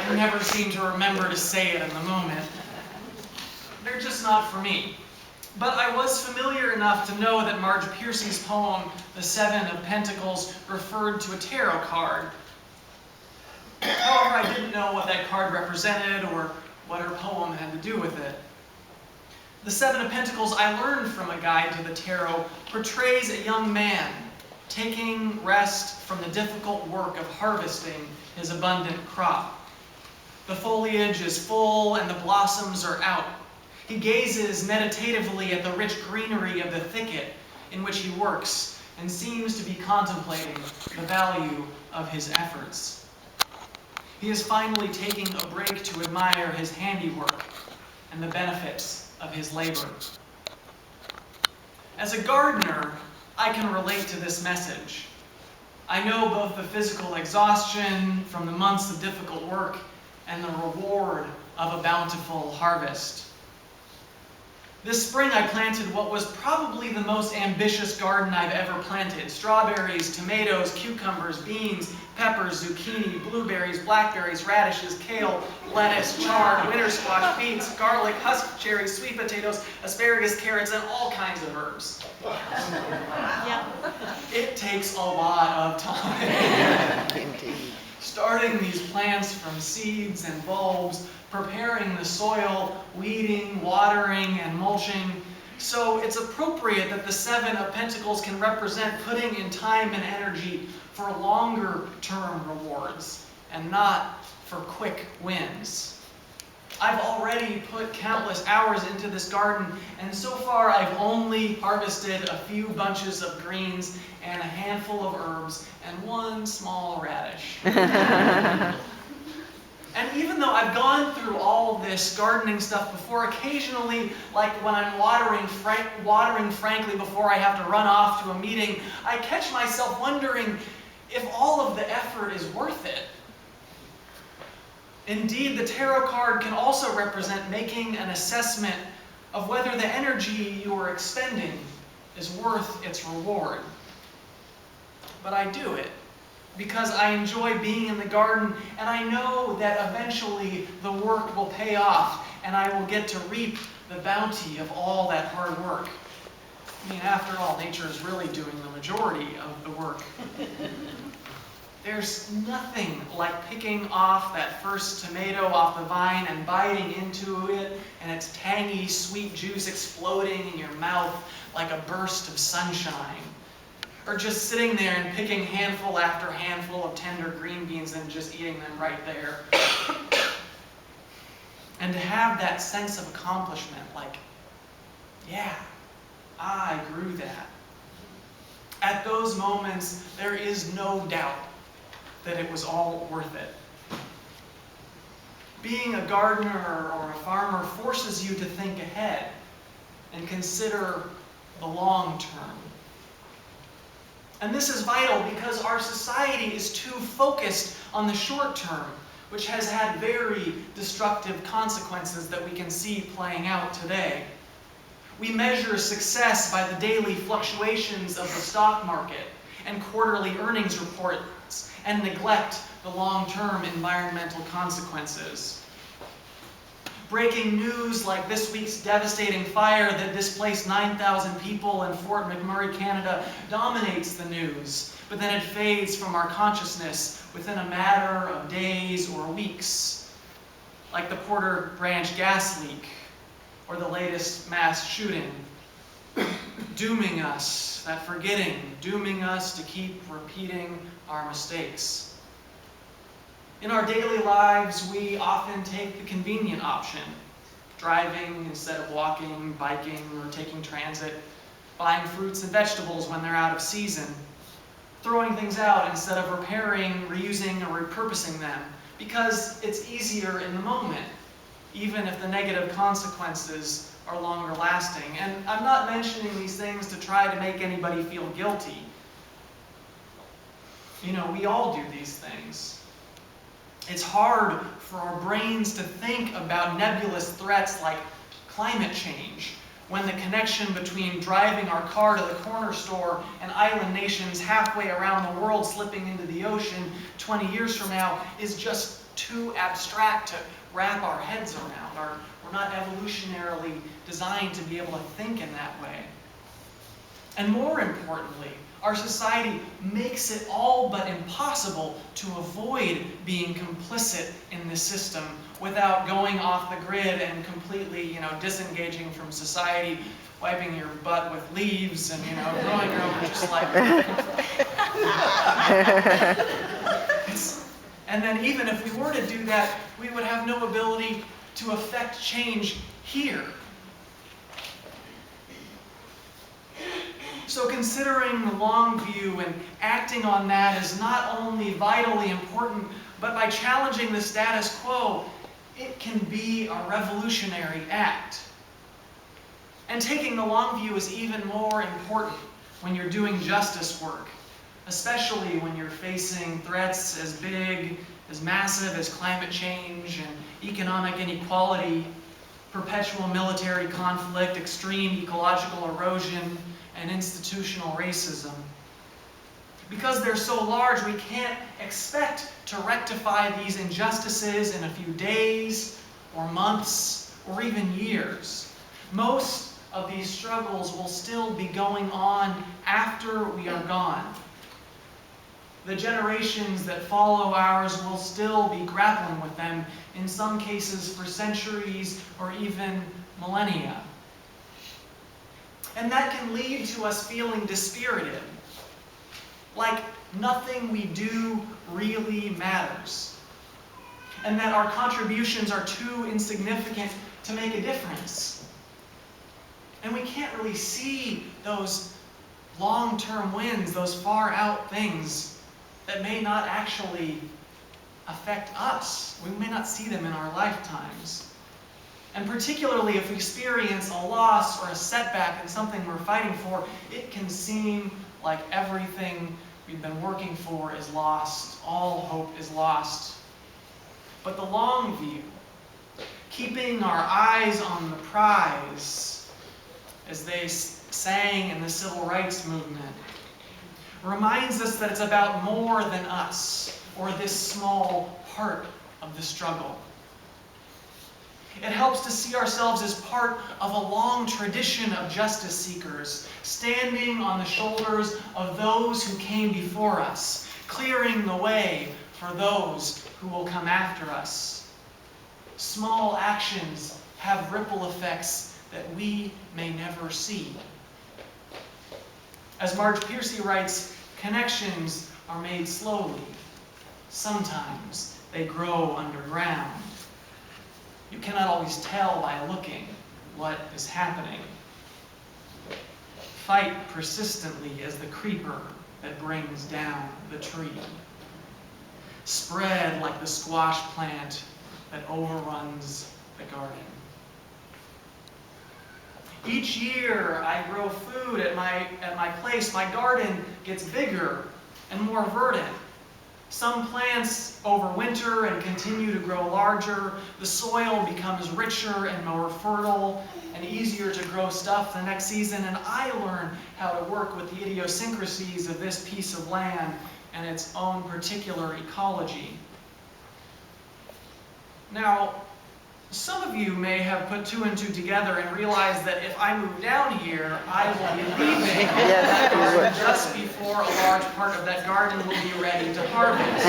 I never seem to remember to say it in the moment. They're just not for me. But I was familiar enough to know that Marge Piercy's poem, The Seven of Pentacles, referred to a tarot card. However, I didn't know what that card represented or what her poem had to do with it. The Seven of Pentacles, I learned from a guide to the tarot, portrays a young man taking rest from the difficult work of harvesting his abundant crop. The foliage is full and the blossoms are out. He gazes meditatively at the rich greenery of the thicket in which he works and seems to be contemplating the value of his efforts. He is finally taking a break to admire his handiwork and the benefits of his labor. As a gardener, I can relate to this message. I know both the physical exhaustion from the months of difficult work and the reward of a bountiful harvest. This spring I planted what was probably the most ambitious garden I've ever planted. Strawberries, tomatoes, cucumbers, beans, peppers, zucchini, blueberries, blackberries, radishes, kale, lettuce, chard, winter squash, beets, garlic, husk cherries, sweet potatoes, asparagus, carrots, and all kinds of herbs. It takes a lot of time. Starting these plants from seeds and bulbs, preparing the soil, weeding, watering, and mulching. So it's appropriate that the Seven of Pentacles can represent putting in time and energy for longer-term rewards and not for quick wins. I've already put countless hours into this garden, and so far I've only harvested a few bunches of greens and a handful of herbs and one small radish. And even though I've gone through all this gardening stuff before, occasionally, like when I'm watering frankly before I have to run off to a meeting, I catch myself wondering if all of the effort is worth it. Indeed, the tarot card can also represent making an assessment of whether the energy you are expending is worth its reward. But I do it because I enjoy being in the garden, and I know that eventually the work will pay off, and I will get to reap the bounty of all that hard work. I mean, after all, nature is really doing the majority of the work. There's nothing like picking off that first tomato off the vine and biting into it, and its tangy, sweet juice exploding in your mouth like a burst of sunshine. Or just sitting there and picking handful after handful of tender green beans and just eating them right there. And to have that sense of accomplishment, like, yeah, I grew that. At those moments, there is no doubt that it was all worth it. Being a gardener or a farmer forces you to think ahead and consider the long term. And this is vital because our society is too focused on the short term, which has had very destructive consequences that we can see playing out today. We measure success by the daily fluctuations of the stock market and quarterly earnings reports, and neglect the long-term environmental consequences. Breaking news like this week's devastating fire that displaced 9,000 people in Fort McMurray, Canada, dominates the news, but then it fades from our consciousness within a matter of days or weeks, like the Porter Branch gas leak or the latest mass shooting, dooming us, that forgetting, dooming us to keep repeating our mistakes. In our daily lives, we often take the convenient option, driving instead of walking, biking, or taking transit, buying fruits and vegetables when they're out of season, throwing things out instead of repairing, reusing, or repurposing them, because it's easier in the moment, even if the negative consequences are longer lasting. And I'm not mentioning these things to try to make anybody feel guilty. You know, we all do these things. It's hard for our brains to think about nebulous threats like climate change, when the connection between driving our car to the corner store and island nations halfway around the world slipping into the ocean 20 years from now is just too abstract to wrap our heads around. We're not evolutionarily designed to be able to think in that way. And more importantly, our society makes it all but impossible to avoid being complicit in this system without going off the grid and completely, disengaging from society, wiping your butt with leaves and, growing your own just like... And then even if we were to do that, we would have no ability to affect change here. So considering the long view and acting on that is not only vitally important, but by challenging the status quo, it can be a revolutionary act. And taking the long view is even more important when you're doing justice work, especially when you're facing threats as big, as massive as climate change and economic inequality, perpetual military conflict, extreme ecological erosion, and institutional racism. Because they're so large, we can't expect to rectify these injustices in a few days, or months, or even years. Most of these struggles will still be going on after we are gone. The generations that follow ours will still be grappling with them, in some cases for centuries or even millennia. And that can lead to us feeling dispirited, like nothing we do really matters, and that our contributions are too insignificant to make a difference. And we can't really see those long-term wins, those far-out things that may not actually affect us. We may not see them in our lifetimes. And particularly if we experience a loss or a setback in something we're fighting for, it can seem like everything we've been working for is lost. All hope is lost. But the long view, keeping our eyes on the prize, as they sang in the civil rights movement, reminds us that it's about more than us or this small part of the struggle. It helps to see ourselves as part of a long tradition of justice seekers, standing on the shoulders of those who came before us, clearing the way for those who will come after us. Small actions have ripple effects that we may never see. As Marge Piercy writes, connections are made slowly. Sometimes they grow underground. You cannot always tell by looking what is happening. Fight persistently as the creeper that brings down the tree. Spread like the squash plant that overruns the garden. Each year I grow food at my place. My garden gets bigger and more verdant. Some plants overwinter and continue to grow larger. The soil becomes richer and more fertile and easier to grow stuff the next season. And I learn how to work with the idiosyncrasies of this piece of land and its own particular ecology. Now, some of you may have put two and two together and realized that if I move down here, I will be leaving that garden just before a large part of that garden will be ready to harvest.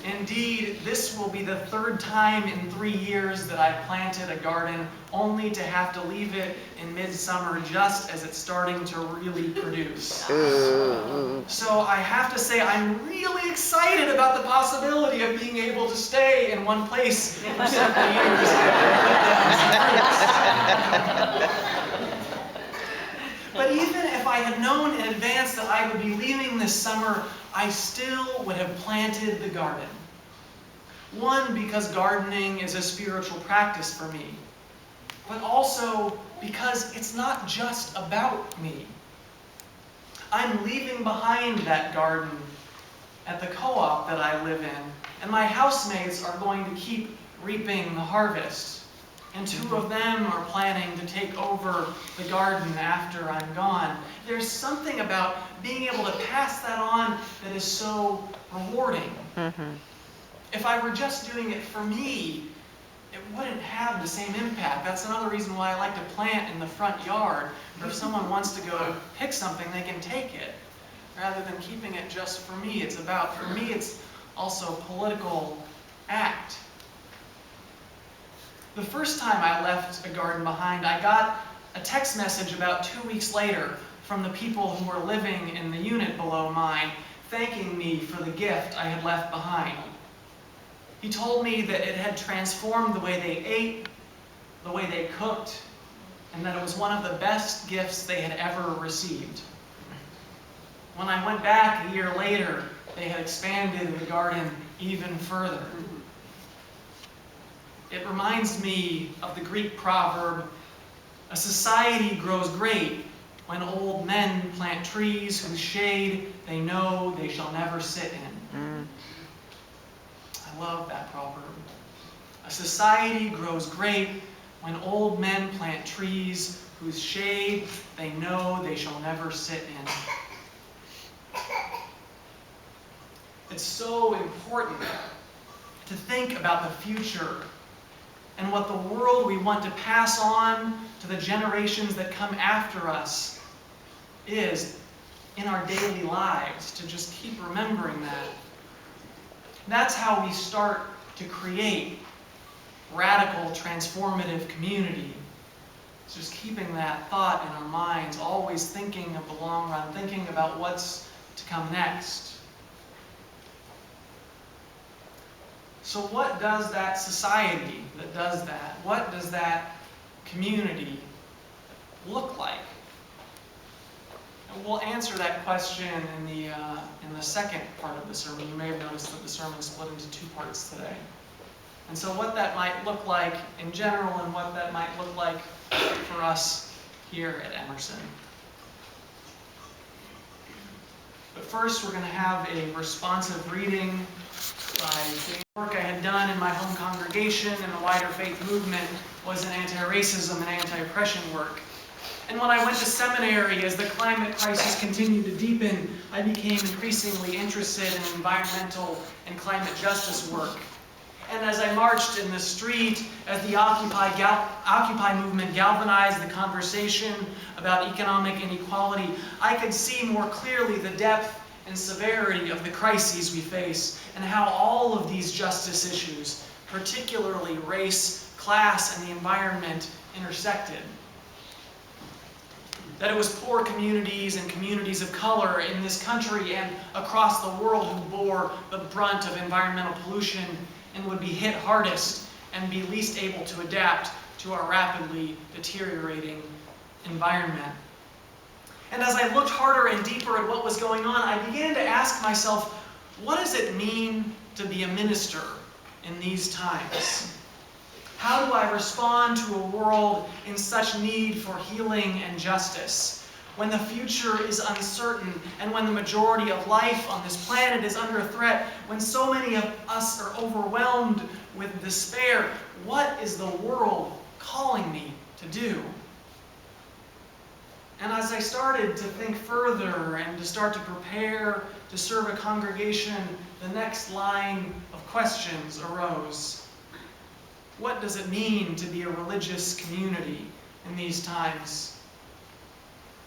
Indeed, this will be the third time in 3 years that I've planted a garden, only to have to leave it in midsummer just as it's starting to really produce. So I have to say I'm really excited about the possibility of being able to stay in one place for several years. But even if I had known in advance that I would be leaving this summer, I still would have planted the garden. One, because gardening is a spiritual practice for me, but also because it's not just about me. I'm leaving behind that garden at the co-op that I live in, and my housemates are going to keep reaping the harvest. And 2 of them are planning to take over the garden after I'm gone. There's something about being able to pass that on that is so rewarding. If I were just doing it for me, it wouldn't have the same impact. That's another reason why I like to plant in the front yard, where if someone wants to go pick something, they can take it, rather than keeping it just for me. For me, it's also a political act. The first time I left a garden behind, I got a text message about 2 weeks later from the people who were living in the unit below mine, thanking me for the gift I had left behind. He told me that it had transformed the way they ate, the way they cooked, and that it was one of the best gifts they had ever received. When I went back a year later, they had expanded the garden even further. It reminds me of the Greek proverb, "A society grows great when old men plant trees whose shade they know they shall never sit in." I love that proverb. A society grows great when old men plant trees whose shade they know they shall never sit in. It's so important to think about the future and what the world we want to pass on to the generations that come after us is in our daily lives, to just keep remembering that. That's how we start to create radical, transformative community. It's just keeping that thought in our minds, always thinking of the long run, thinking about what's to come next. So what does that society that does that, what does that community look like? And we'll answer that question in the second part of the sermon. You may have noticed that the sermon split into 2 parts today. And so what that might look like in general and what that might look like for us here at Emerson. But first we're going to have a responsive reading by the work I had done in my home congregation and the wider faith movement was in anti-racism and anti-oppression work. And when I went to seminary, as the climate crisis continued to deepen, I became increasingly interested in environmental and climate justice work. And as I marched in the street, as the Occupy movement galvanized the conversation about economic inequality, I could see more clearly the depth and severity of the crises we face, and how all of these justice issues, particularly race, class, and the environment, intersected. That it was poor communities and communities of color in this country and across the world who bore the brunt of environmental pollution and would be hit hardest and be least able to adapt to our rapidly deteriorating environment. And as I looked harder and deeper at what was going on, I began to ask myself, what does it mean to be a minister in these times? How do I respond to a world in such need for healing and justice, when the future is uncertain and when the majority of life on this planet is under threat, when so many of us are overwhelmed with despair? What is the world calling me to do? And as I started to think further and to start to prepare to serve a congregation, the next line of questions arose. What does it mean to be a religious community in these times?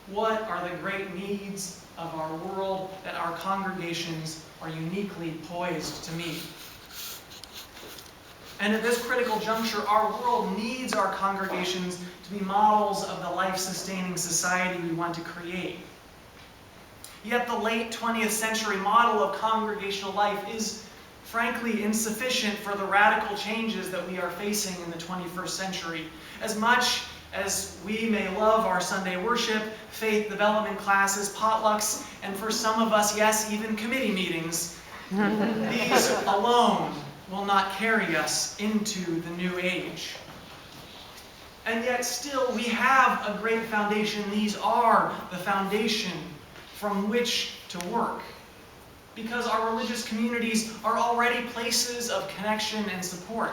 What are the great needs of our world that our congregations are uniquely poised to meet? And at this critical juncture, our world needs our congregations to be models of the life-sustaining society we want to create. Yet the late 20th century model of congregational life is frankly insufficient for the radical changes that we are facing in the 21st century. As much as we may love our Sunday worship, faith development classes, potlucks, and for some of us, yes, even committee meetings, these alone will not carry us into the new age. And yet still we have a great foundation. These are the foundation from which to work. Because our religious communities are already places of connection and support.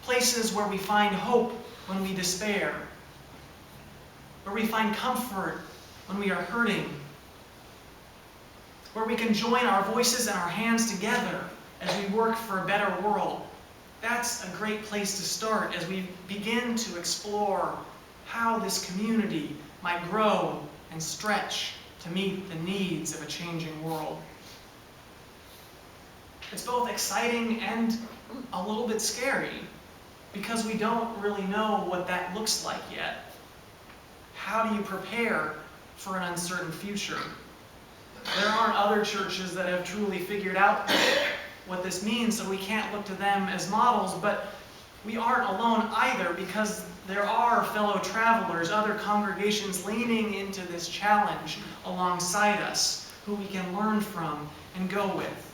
Places where we find hope when we despair. Where we find comfort when we are hurting. Where we can join our voices and our hands together as we work for a better world, that's a great place to start as we begin to explore how this community might grow and stretch to meet the needs of a changing world. It's both exciting and a little bit scary because we don't really know what that looks like yet. How do you prepare for an uncertain future? There aren't other churches that have truly figured out what this means, so we can't look to them as models, but we aren't alone either because there are fellow travelers, other congregations leaning into this challenge alongside us, who we can learn from and go with.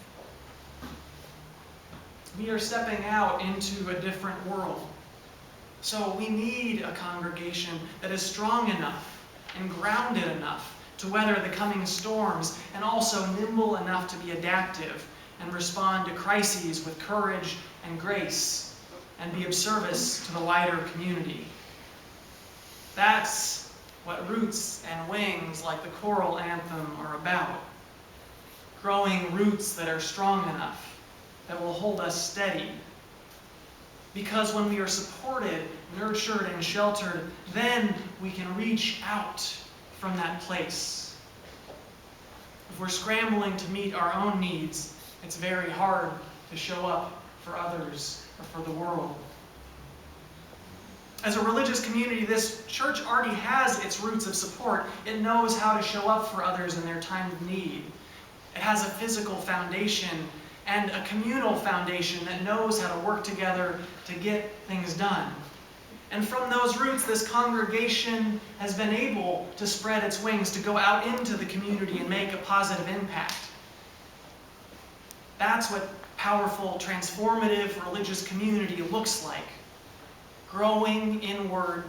We are stepping out into a different world. So we need a congregation that is strong enough and grounded enough to weather the coming storms, and also nimble enough to be adaptive and respond to crises with courage and grace, and be of service to the wider community. That's what Roots and Wings, like the choral anthem, are about. Growing roots that are strong enough, that will hold us steady. Because when we are supported, nurtured, and sheltered, then we can reach out from that place. If we're scrambling to meet our own needs, it's very hard to show up for others or for the world. As a religious community, this church already has its roots of support. It knows how to show up for others in their time of need. It has a physical foundation and a communal foundation that knows how to work together to get things done. And from those roots, this congregation has been able to spread its wings, to go out into the community and make a positive impact. That's what powerful, transformative religious community looks like. Growing inward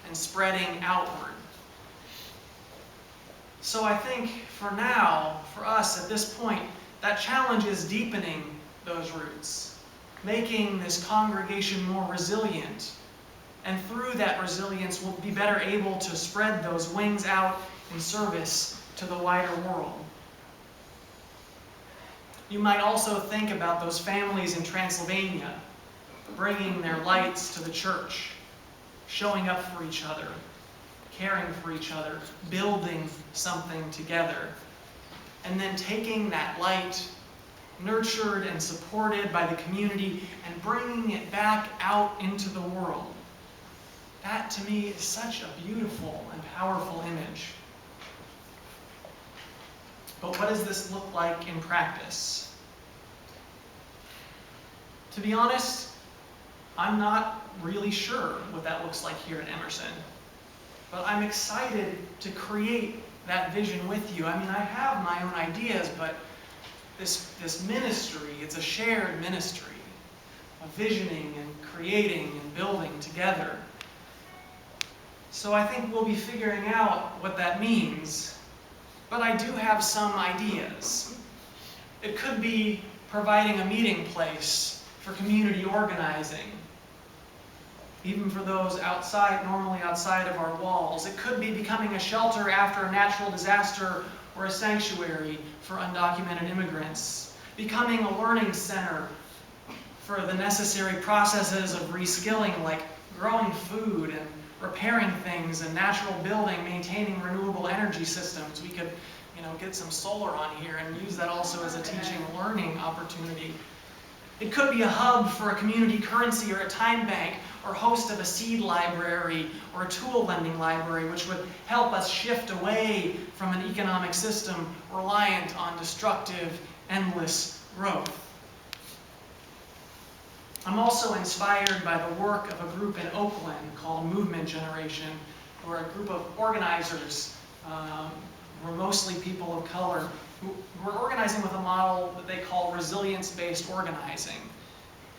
and spreading outward. So I think for now, for us at this point, that challenge is deepening those roots, making this congregation more resilient. And through that resilience, we'll be better able to spread those wings out in service to the wider world. You might also think about those families in Transylvania, bringing their lights to the church, showing up for each other, caring for each other, building something together, and then taking that light, nurtured and supported by the community, and bringing it back out into the world. That, to me, is such a beautiful and powerful image. But what does this look like in practice? To be honest, I'm not really sure what that looks like here at Emerson. But I'm excited to create that vision with you. I mean, I have my own ideas, but this ministry, it's a shared ministry of visioning and creating and building together. So I think we'll be figuring out what that means. But I do have some ideas. It could be providing a meeting place for community organizing, even for those outside, normally outside of our walls. It could be becoming a shelter after a natural disaster or a sanctuary for undocumented immigrants. Becoming a learning center for the necessary processes of reskilling, like growing food and repairing things and natural building, maintaining renewable energy systems. We could, get some solar on here and use that also as a teaching and learning opportunity. It could be a hub for a community currency or a time bank, or host of a seed library or a tool lending library, which would help us shift away from an economic system reliant on destructive, endless growth. I'm also inspired by the work of a group in Oakland called Movement Generation, who are a group of organizers, who are mostly people of color, who are organizing with a model that they call resilience-based organizing.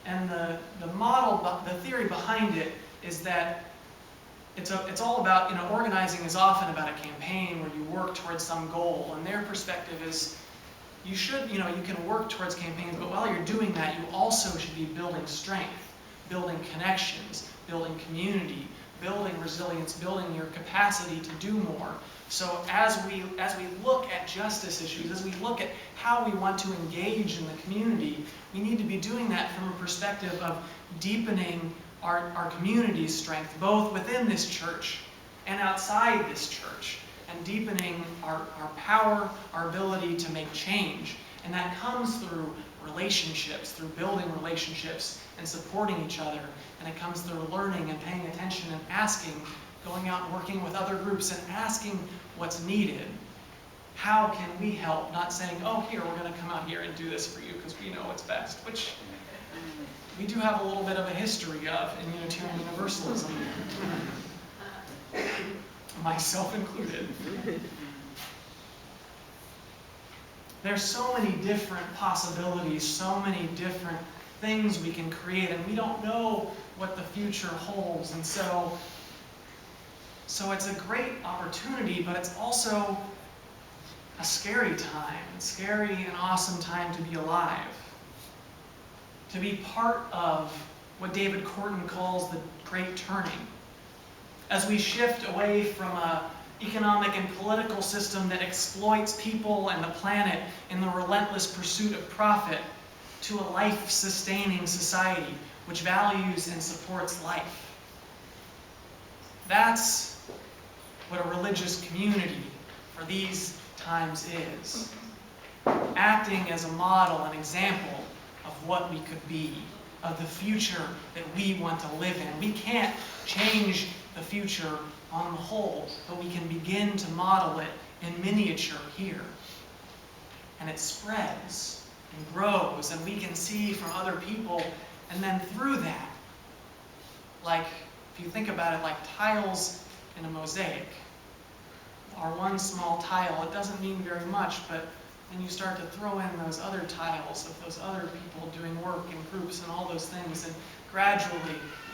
And the model, the theory behind it is that it's all about, organizing is often about a campaign where you work towards some goal. And their perspective is you can work towards campaigns, but while you're doing that, you also should be building strength, building connections, building community, building resilience, building your capacity to do more. So as we look at justice issues, as we look at how we want to engage in the community, we need to be doing that from a perspective of deepening our community's strength, both within this church and outside this church, and deepening our power, our ability to make change. And that comes through relationships, through building relationships and supporting each other. And it comes through learning and paying attention and asking, going out and working with other groups and asking what's needed. How can we help? Not saying, oh, here, we're going to come out here and do this for you because we know what's best, which we do have a little bit of a history of in Unitarian Universalism. Myself included. There's so many different possibilities, so many different things we can create, and we don't know what the future holds. And so it's a great opportunity, but it's also a scary time, a scary and awesome time to be alive. To be part of what David Corton calls the Great Turning. As we shift away from an economic and political system that exploits people and the planet in the relentless pursuit of profit, to a life-sustaining society which values and supports life. That's what a religious community for these times is. Acting as a model, an example of what we could be, of the future that we want to live in. We can't change the future on the whole, but we can begin to model it in miniature here. And it spreads and grows, and we can see from other people, and then through that, like, if you think about it like tiles in a mosaic, our one small tile, it doesn't mean very much, but then you start to throw in those other tiles of those other people doing work in groups and all those things, and gradually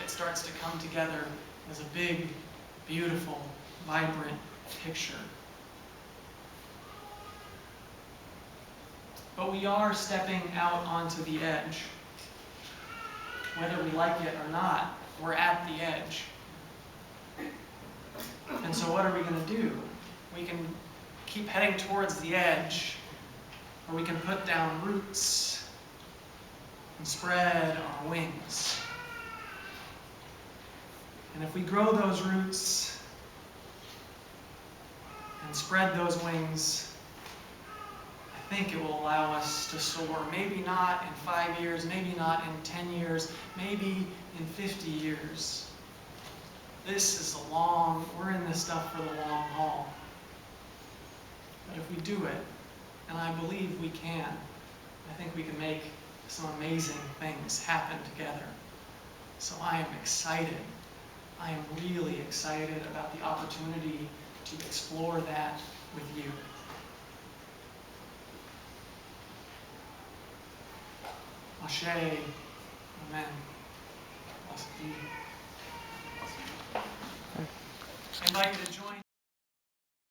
it starts to come together as a big, beautiful, vibrant picture. But we are stepping out onto the edge. Whether we like it or not, we're at the edge. And so what are we going to do? We can keep heading towards the edge, or we can put down roots and spread our wings. And if we grow those roots and spread those wings, I think it will allow us to soar. Maybe not in 5 years, maybe not in 10 years, maybe in 50 years. This is we're in this stuff for the long haul. But if we do it, and I believe we can, I think we can make some amazing things happen together. So I am excited. I am really excited about the opportunity to explore that with you. Ashe. Amen. Blessed be. I invite you to join